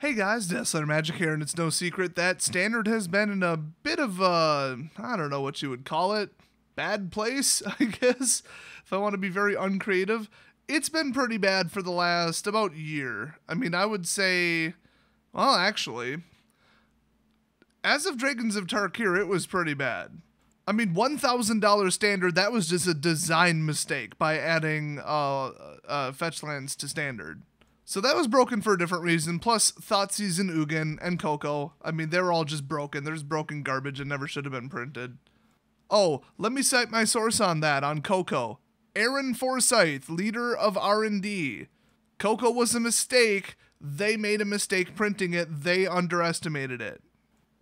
Hey guys, Deathslayer Magic here, and it's no secret that Standard has been in a bit of a, I don't know what you would call it, bad place, I guess, if I want to be very uncreative. It's been pretty bad for the last about year. I mean, I would say, well, actually, as of Dragons of Tarkir, it was pretty bad. I mean, $1,000 Standard, that was just a design mistake by adding fetch lands to Standard. So that was broken for a different reason, plus Thoughtseize and Ugin and Coco. I mean, they were all just broken. There's broken garbage and never should have been printed. Oh, let me cite my source on that, on Coco. Aaron Forsyth, leader of R&D. Coco was a mistake. They made a mistake printing it. They underestimated it.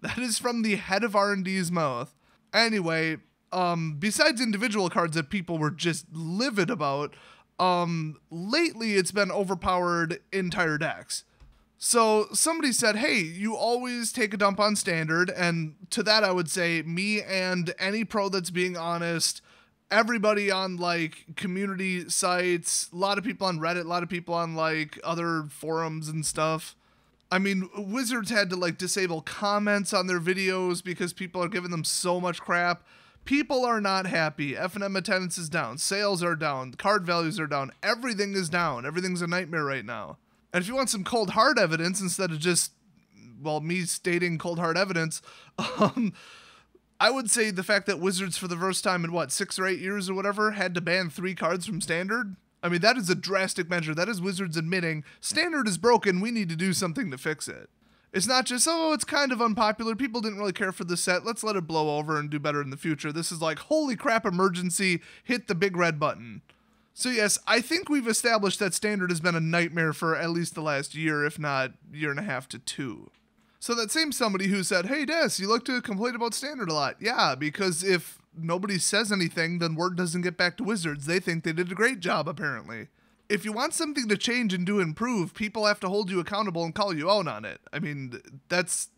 That is from the head of R&D's mouth. Anyway, besides individual cards that people were just livid about, lately it's been overpowered entire decks. So somebody said, hey, you always take a dump on Standard, and to that I would say me and any pro that's being honest, everybody on like community sites, a lot of people on Reddit, a lot of people on like other forums and stuff. I mean, Wizards had to like disable comments on their videos because people are giving them so much crap. People are not happy. F&M attendance is down. Sales are down. Card values are down. Everything is down. Everything's a nightmare right now. And if you want some cold hard evidence instead of just, well, me stating cold hard evidence, I would say the fact that Wizards for the first time in, 6 or 8 years or whatever, had to ban 3 cards from Standard. I mean, that is a drastic measure. That is Wizards admitting Standard is broken. We need to do something to fix it. It's not just, oh, it's kind of unpopular. People didn't really care for the set. Let's let it blow over and do better in the future. This is like, holy crap, emergency. Hit the big red button. So yes, I think we've established that Standard has been a nightmare for at least the last year, if not year and a half to 2. So that same somebody who said, hey, Des, you like to complain about Standard a lot. Yeah, because if nobody says anything, then word doesn't get back to Wizards. They think they did a great job, apparently. If you want something to change and do improve, people have to hold you accountable and call you out on it. I mean, that's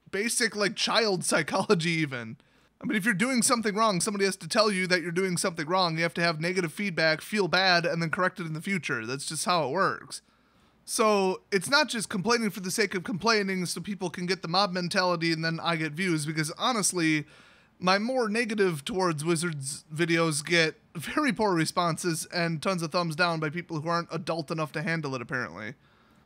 basic like child psychology even. I mean, if you're doing something wrong, somebody has to tell you that you're doing something wrong. You have to have negative feedback, feel bad, and then correct it in the future. That's just how it works. So it's not just complaining for the sake of complaining so people can get the mob mentality and then I get views, because honestly, my more negative towards Wizards videos get very poor responses and tons of thumbs down by people who aren't adult enough to handle it, apparently.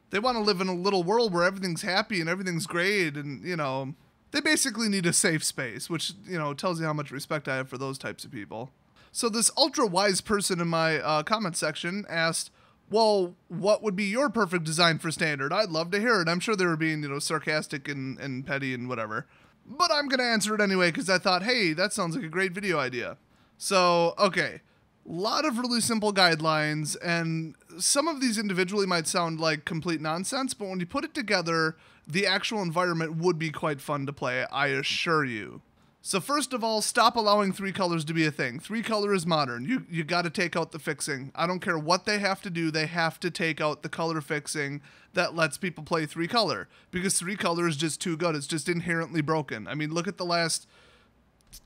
They want to live in a little world where everything's happy and everything's great and, you know, they basically need a safe space, which, you know, tells you how much respect I have for those types of people. So this ultra-wise person in my comment section asked, well, what would be your perfect design for Standard? I'd love to hear it. I'm sure they were being, you know, sarcastic and petty and whatever. But I'm going to answer it anyway because I thought, hey, that sounds like a great video idea. So, okay, a lot of really simple guidelines, and some of these individually might sound like complete nonsense, but when you put it together, the actual environment would be quite fun to play, I assure you. So first of all, stop allowing 3 colors to be a thing. 3 color is modern. You got to take out the fixing. I don't care what they have to do. They have to take out the color fixing that lets people play 3 color, because 3 color is just too good. It's just inherently broken. I mean, look at the last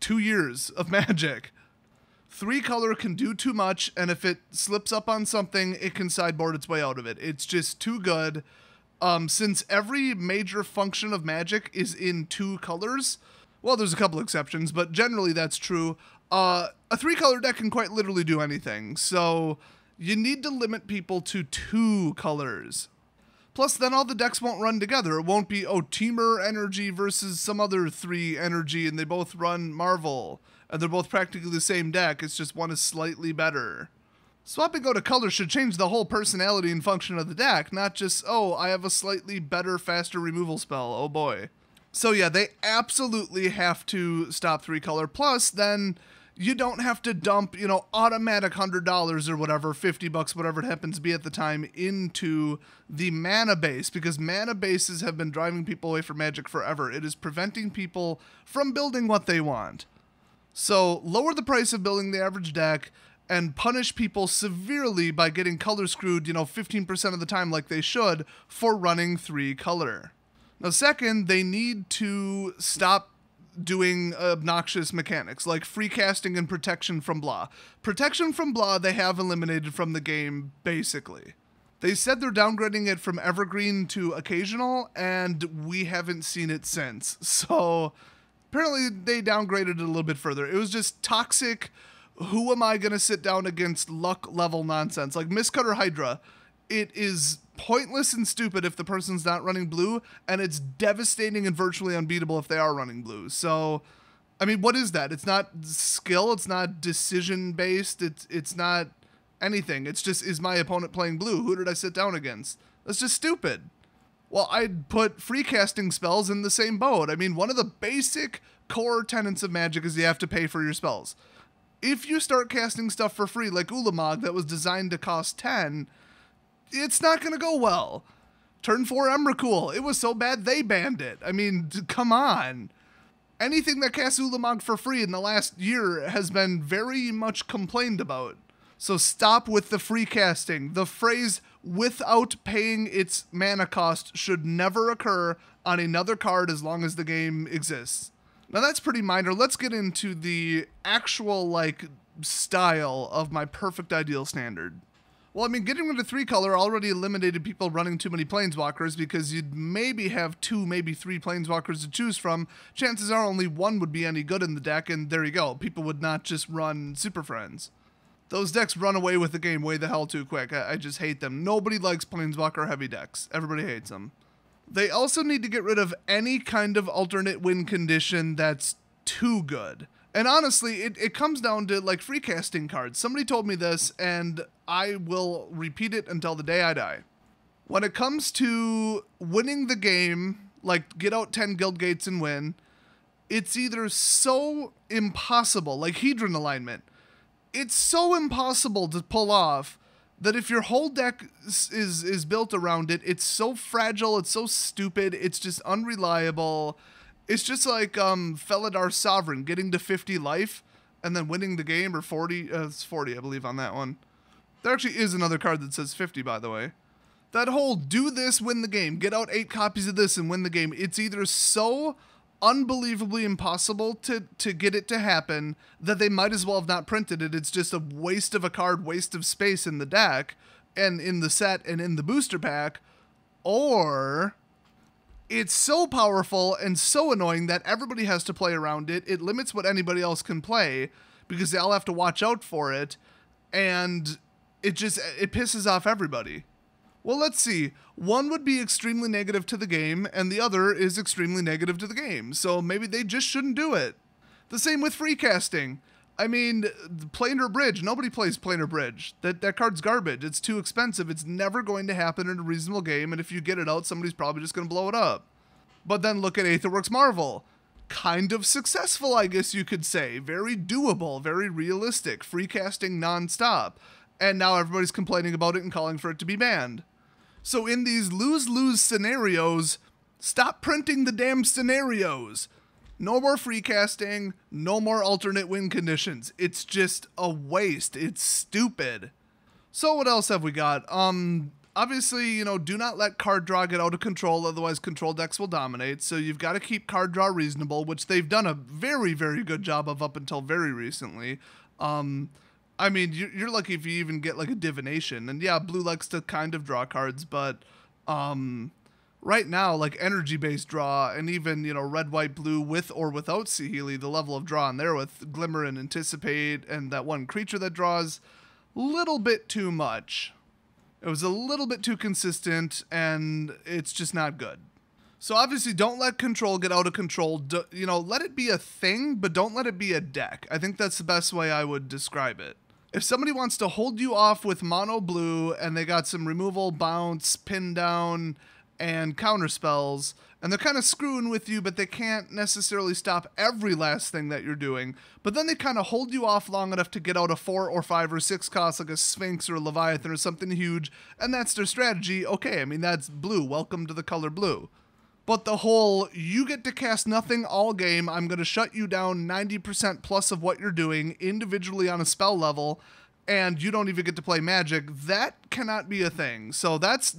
2 years of Magic. 3 color can do too much, and if it slips up on something, it can sideboard its way out of it. It's just too good. Since every major function of Magic is in 2 colors, well, there's a couple exceptions, but generally that's true. A 3-color deck can quite literally do anything, so you need to limit people to 2 colors. Plus, then all the decks won't run together. It won't be, oh, Teamer energy versus some other 3 energy, and they both run Marvel, and they're both practically the same deck. It's just one is slightly better. Swapping out a color should change the whole personality and function of the deck, not just, oh, I have a slightly better, faster removal spell, oh boy. So yeah, they absolutely have to stop 3 color. Plus, then you don't have to dump, you know, automatic $100 or whatever, $50, whatever it happens to be at the time, into the mana base, because mana bases have been driving people away from Magic forever. It is preventing people from building what they want. So lower the price of building the average deck and punish people severely by getting color screwed, you know, 15% of the time like they should for running 3 color. Now, second, they need to stop doing obnoxious mechanics like free casting and protection from blah. Protection from blah they have eliminated from the game, basically. They said they're downgrading it from evergreen to occasional, and we haven't seen it since. So apparently they downgraded it a little bit further. It was just toxic, who am I going to sit down against luck level nonsense. Like Mistcutter Hydra, it is pointless and stupid if the person's not running blue, and it's devastating and virtually unbeatable if they are running blue. So, I mean, what is that? It's not skill, it's not decision-based, it's not anything. It's just, is my opponent playing blue? Who did I sit down against? That's just stupid. Well, I'd put free casting spells in the same boat. I mean, one of the basic core tenets of Magic is you have to pay for your spells. If you start casting stuff for free, like Ulamog that was designed to cost 10, it's not going to go well. Turn 4 Emrakul, it was so bad they banned it. I mean, come on. Anything that casts Ulamog for free in the last year has been very much complained about. So stop with the free casting. The phrase without paying its mana cost should never occur on another card as long as the game exists. Now that's pretty minor. Let's get into the actual, like, style of my perfect ideal standard. Well, I mean, getting rid of 3-color already eliminated people running too many Planeswalkers because you'd maybe have 2, maybe 3 Planeswalkers to choose from. Chances are only 1 would be any good in the deck, and there you go. People would not just run Super Friends. Those decks run away with the game way the hell too quick. I just hate them. Nobody likes Planeswalker heavy decks. Everybody hates them. They also need to get rid of any kind of alternate win condition that's too good. And honestly, it comes down to, like, free casting cards. Somebody told me this, and I will repeat it until the day I die. When it comes to winning the game, like get out 10 guild gates and win, it's either so impossible, like Hedron alignment. It's so impossible to pull off that if your whole deck is built around it, it's so fragile, it's so stupid, it's just unreliable. It's just like Felidar Sovereign getting to 50 life and then winning the game, or 40. It's 40, I believe, on that one. There actually is another card that says 50, by the way. That whole do this, win the game, get out 8 copies of this and win the game. It's either so unbelievably impossible to get it to happen that they might as well have not printed it. It's just a waste of a card, waste of space in the deck and in the set and in the booster pack, or it's so powerful and so annoying that everybody has to play around it. It limits what anybody else can play because they all have to watch out for it, and it pisses off everybody. Well, let's see. One would be extremely negative to the game, and the other is extremely negative to the game. So maybe they just shouldn't do it. The same with free casting. I mean, Planar Bridge. Nobody plays Planar Bridge. That card's garbage. It's too expensive. It's never going to happen in a reasonable game, and if you get it out, somebody's probably just going to blow it up. But then look at Aetherworks Marvel. Kind of successful, I guess you could say. Very doable, very realistic. Free casting nonstop. And now everybody's complaining about it and calling for it to be banned. So in these lose-lose scenarios, stop printing the damn scenarios. No more free casting, no more alternate win conditions. It's just a waste. It's stupid. So what else have we got? Obviously, you know, do not let card draw get out of control, otherwise control decks will dominate. So you've got to keep card draw reasonable, which they've done a very, very good job of up until very recently. I mean, you're lucky if you even get, like, a divination. And yeah, blue likes to kind of draw cards, but right now, like, energy-based draw, and even, you know, red, white, blue with or without Saheeli, the level of draw in there with Glimmer and Anticipate and that one creature that draws, little bit too much. It was a little bit too consistent, and it's just not good. So obviously, don't let control get out of control. You know, let it be a thing, but don't let it be a deck. I think that's the best way I would describe it. If somebody wants to hold you off with mono blue and they got some removal, bounce, pin down, and counter spells, and they're kind of screwing with you, but they can't necessarily stop every last thing that you're doing, but then they kind of hold you off long enough to get out a 4 or 5 or 6 cost, like a Sphinx or a Leviathan or something huge, and that's their strategy. Okay, I mean, that's blue. Welcome to the color blue. But the whole, you get to cast nothing all game, I'm going to shut you down 90% plus of what you're doing individually on a spell level, and you don't even get to play Magic, that cannot be a thing. So that's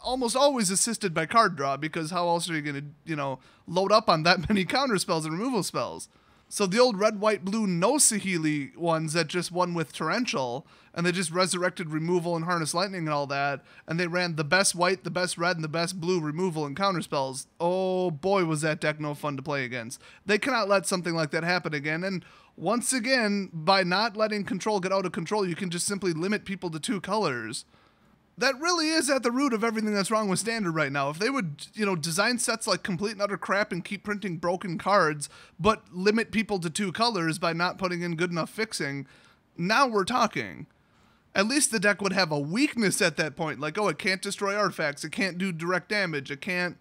almost always assisted by card draw, because how else are you going to, you know, load up on that many counter spells and removal spells? So the old red, white, blue, no Saheeli ones that just won with Torrential, and they just resurrected removal and Harness Lightning and all that, and they ran the best white, the best red, and the best blue removal and counterspells. Oh boy, was that deck no fun to play against. They cannot let something like that happen again, and once again, by not letting control get out of control, you can just simply limit people to 2 colors. That really is at the root of everything that's wrong with Standard right now. If they would, design sets like complete and utter crap and keep printing broken cards, but limit people to 2 colors by not putting in good enough fixing, now we're talking. At least the deck would have a weakness at that point, like, oh, it can't destroy artifacts, it can't do direct damage, it can't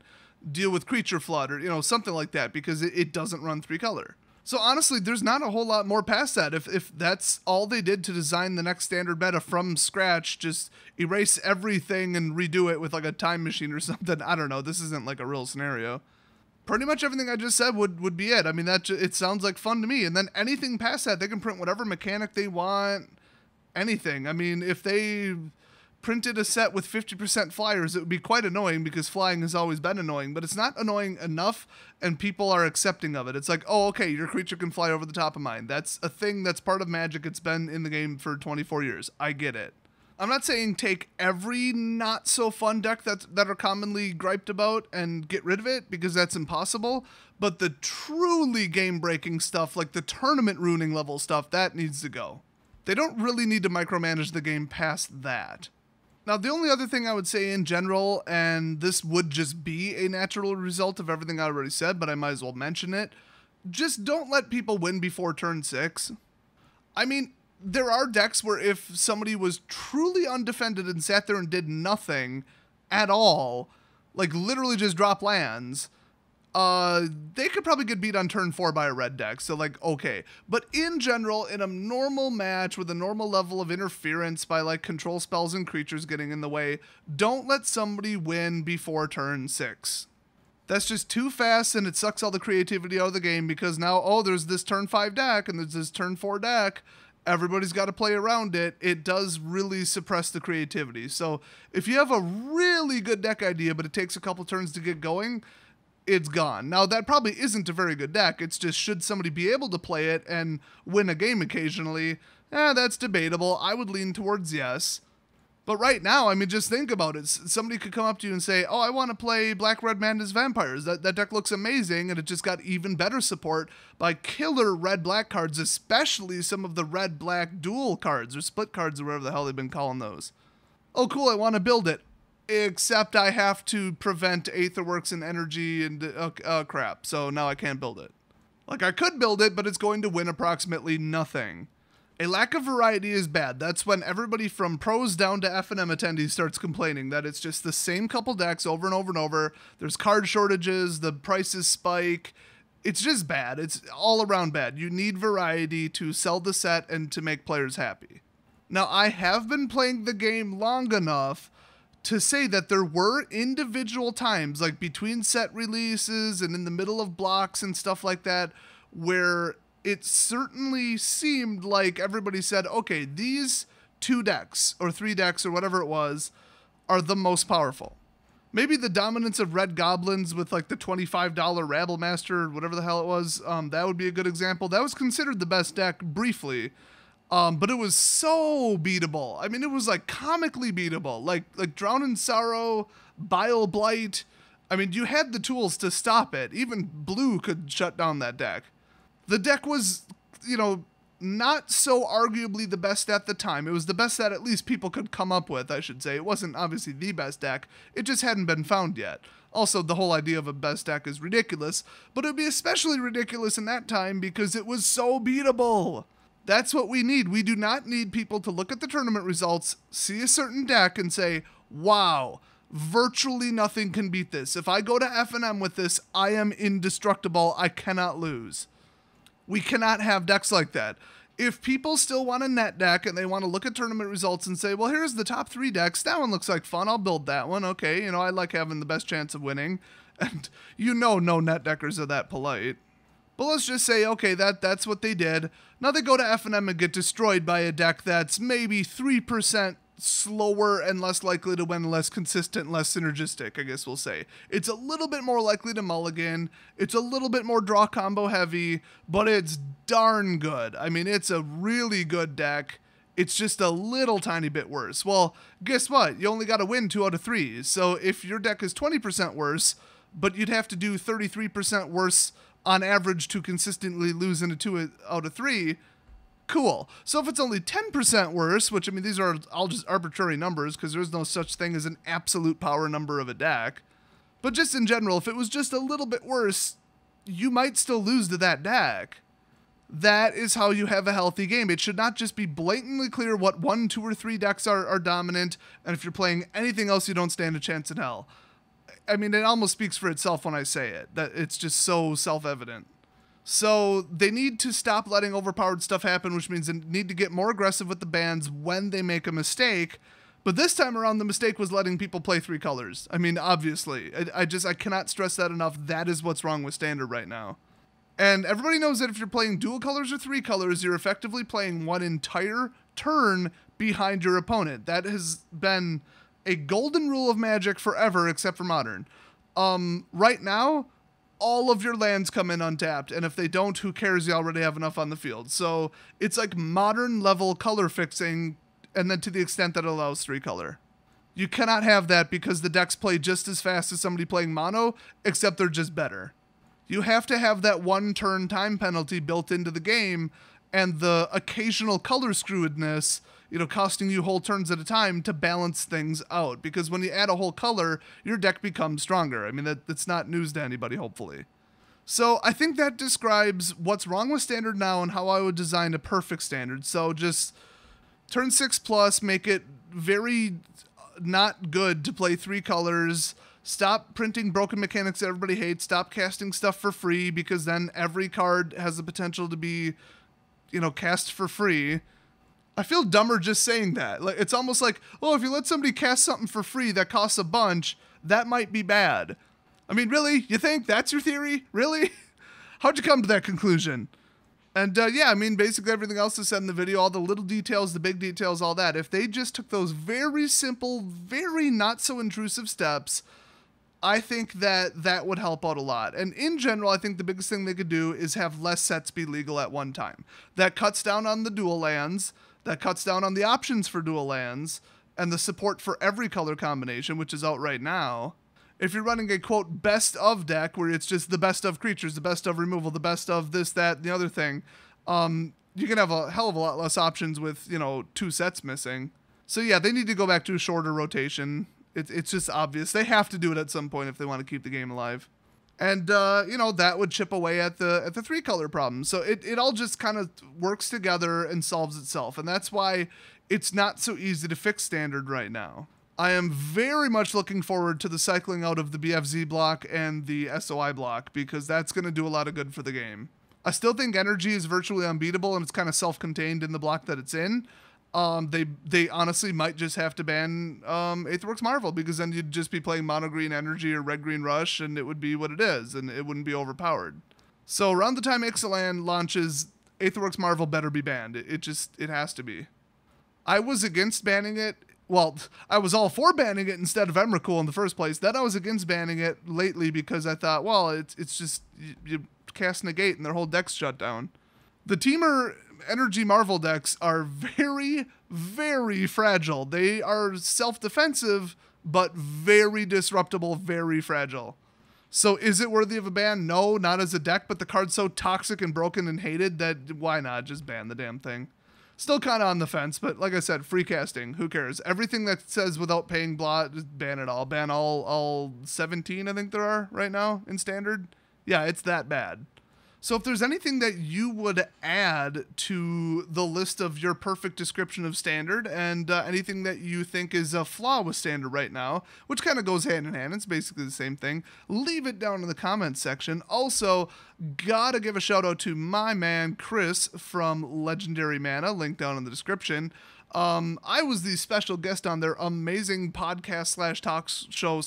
deal with creature flood, or, something like that, because it doesn't run 3 color. So honestly, there's not a whole lot more past that. If that's all they did to design the next Standard meta from scratch, just erase everything and redo it with like a time machine or something, I don't know, this isn't like a real scenario. Pretty much everything I just said would be it. I mean, it sounds like fun to me. And then anything past that, they can print whatever mechanic they want, anything. I mean, if they printed a set with 50% flyers, it would be quite annoying because flying has always been annoying, but it's not annoying enough and people are accepting of it. It's like, oh, okay, your creature can fly over the top of mine. That's a thing that's part of Magic. It's been in the game for 24 years. I get it. I'm not saying take every not so fun deck that are commonly griped about and get rid of it, because that's impossible, but the truly game breaking stuff, like the tournament ruining level stuff, that needs to go. They don't really need to micromanage the game past that. Now, the only other thing I would say in general, and this would just be a natural result of everything I already said, but I might as well mention it, just don't let people win before turn 6. I mean, there are decks where if somebody was truly undefended and sat there and did nothing at all, like literally just drop lands, they could probably get beat on turn 4 by a red deck, so like, okay. But in general, in a normal match with a normal level of interference by like control spells and creatures getting in the way, don't let somebody win before turn 6. That's just too fast, and it sucks all the creativity out of the game, because now, oh, there's this turn 5 deck, and there's this turn 4 deck, everybody's got to play around it. It does really suppress the creativity. So if you have a really good deck idea, but it takes a couple turns to get going, it's gone. Now, that probably isn't a very good deck. It's just, should somebody be able to play it and win a game occasionally? That's debatable. I would lean towards yes. But right now, I mean, just think about it. Somebody could come up to you and say, oh, I want to play Black Red Madness Vampires. That deck looks amazing, and it just got even better support by killer red-black cards, especially some of the red-black dual cards, or split cards, or whatever the hell they've been calling those. Oh, cool, I want to build it. Except I have to prevent Aetherworks and Energy and crap, so now I can't build it. Like, I could build it, but it's going to win approximately nothing. A lack of variety is bad. That's when everybody from pros down to F&M attendees starts complaining that it's just the same couple decks over and over and over. There's card shortages, the prices spike. It's just bad. It's all around bad. You need variety to sell the set and to make players happy. Now, I have been playing the game long enough to say that there were individual times, like between set releases and in the middle of blocks and stuff like that, where it certainly seemed like everybody said, okay, these 2 decks or 3 decks or whatever it was are the most powerful. Maybe the dominance of Red Goblins with like the $25 Rabble Master or whatever the hell it was, that would be a good example. That was considered the best deck briefly. But it was so beatable. I mean, it was like comically beatable, like Drown in Sorrow, Bile Blight. I mean, you had the tools to stop it. Even Blue could shut down that deck. The deck was, not so arguably the best at the time. It was the best that at least people could come up with, I should say. It wasn't obviously the best deck. It just hadn't been found yet. Also, the whole idea of a best deck is ridiculous, but it would be especially ridiculous in that time because it was so beatable. That's what we need. We do not need people to look at the tournament results, see a certain deck, and say, wow, virtually nothing can beat this. If I go to F&M with this, I am indestructible. I cannot lose. We cannot have decks like that. If people still want a net deck and they want to look at tournament results and say, well, here's the top 3 decks. That one looks like fun. I'll build that one. Okay, I like having the best chance of winning. And no net deckers are that polite. But let's just say, okay, that's what they did. Now they go to F&M and get destroyed by a deck that's maybe 3% slower and less likely to win, less consistent, less synergistic, I guess we'll say. It's a little bit more likely to mulligan. It's a little bit more draw combo heavy, but it's darn good. I mean, it's a really good deck. It's just a little tiny bit worse. Well, guess what? You only got to win 2 out of 3. So if your deck is 20% worse, but you'd have to do 33% worse on average to consistently lose into 2 out of 3, cool. So if it's only 10% worse, which, I mean, these are all just arbitrary numbers because there's no such thing as an absolute power number of a deck. But just in general, if it was just a little bit worse, you might still lose to that deck. That is how you have a healthy game. It should not just be blatantly clear what 1, 2, or 3 decks are dominant, and if you're playing anything else, you don't stand a chance in hell. I mean, it almost speaks for itself when I say it, that it's just so self-evident. So they need to stop letting overpowered stuff happen, which means they need to get more aggressive with the bans when they make a mistake. But this time around, the mistake was letting people play 3 colors. I mean, obviously. I cannot stress that enough. That is what's wrong with Standard right now. And everybody knows that if you're playing dual colors or 3 colors, you're effectively playing one entire turn behind your opponent. That has been a golden rule of Magic forever, except for Modern. Right now, all of your lands come in untapped, and if they don't, who cares? You already have enough on the field. So it's like Modern level color fixing, and then to the extent that it allows 3 color. You cannot have that because the decks play just as fast as somebody playing mono, except they're just better. You have to have that 1 turn time penalty built into the game, and the occasional color screwedness, costing you whole turns at a time to balance things out. Because when you add a whole color, your deck becomes stronger. I mean, that's not news to anybody, hopefully. So I think that describes what's wrong with Standard now and how I would design a perfect Standard. So just turn 6+, make it very not good to play 3 colors. Stop printing broken mechanics that everybody hates. Stop casting stuff for free, because then every card has the potential to be, cast for free. I feel dumber just saying that. Like, it's almost like, if you let somebody cast something for free that costs a bunch, that might be bad. I mean, really? You think that's your theory? Really? How'd you come to that conclusion? And yeah, I mean, basically everything else is said in the video, all the little details, the big details, all that. If they just took those very simple, very not so intrusive steps, I think that would help out a lot. And in general, I think the biggest thing they could do is have less sets be legal at one time. That cuts down on the dual lands, that cuts down on the options for dual lands, and the support for every color combination, which is out right now. If you're running a, quote, best of deck, where it's just the best of creatures, the best of removal, the best of this, that, and the other thing, you can have a hell of a lot less options with, 2 sets missing. So yeah, they need to go back to a shorter rotation. It's just obvious. They have to do it at some point if they want to keep the game alive. And, that would chip away at the 3 color problem. So it all just kind of works together and solves itself. And that's why it's not so easy to fix Standard right now. I am very much looking forward to the cycling out of the BFZ block and the SOI block, because that's going to do a lot of good for the game. I still think Energy is virtually unbeatable, and it's kind of self-contained in the block that it's in. They honestly might just have to ban Aetherworks Marvel, because then you'd just be playing mono green Energy or red green Rush, and it would be what it is, and it wouldn't be overpowered. So around the time Ixalan launches, Aetherworks Marvel better be banned. It has to be. I was against banning it. Well, I was all for banning it instead of Emrakul in the first place. Then I was against banning it lately because I thought, well, it's just you cast Negate and their whole deck's shut down. The Teamer Energy Marvel decks are very, very fragile. They are self-defensive, but very disruptible, very fragile. So is it worthy of a ban? No, not as a deck, but the card's so toxic and broken and hated that why not just ban the damn thing? Still kind of on the fence, but like I said, free casting, who cares? Everything that says without paying blah, just ban it all. Ban all 17, I think there are right now in Standard. Yeah, it's that bad. So if there's anything that you would add to the list of your perfect description of Standard, and anything that you think is a flaw with Standard right now, which kind of goes hand in hand, it's basically the same thing, leave it down in the comments section. Also, gotta give a shout out to my man Chris from Legendary Mana, link down in the description. I was the special guest on their amazing podcast / talk show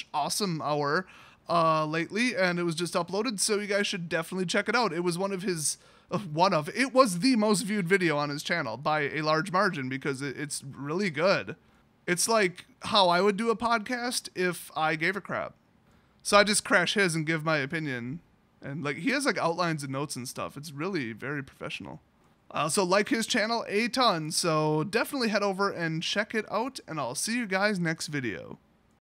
/ awesome hour lately, and it was just uploaded, so you guys should definitely check it out. It was it was the most viewed video on his channel by a large margin, because it's really good. It's like how I would do a podcast if I gave a crap. So I just crash his and give my opinion. And like he has like outlines and notes and stuff. It's really very professional. I also like his channel a ton, so definitely head over and check it out, and I'll see you guys next video.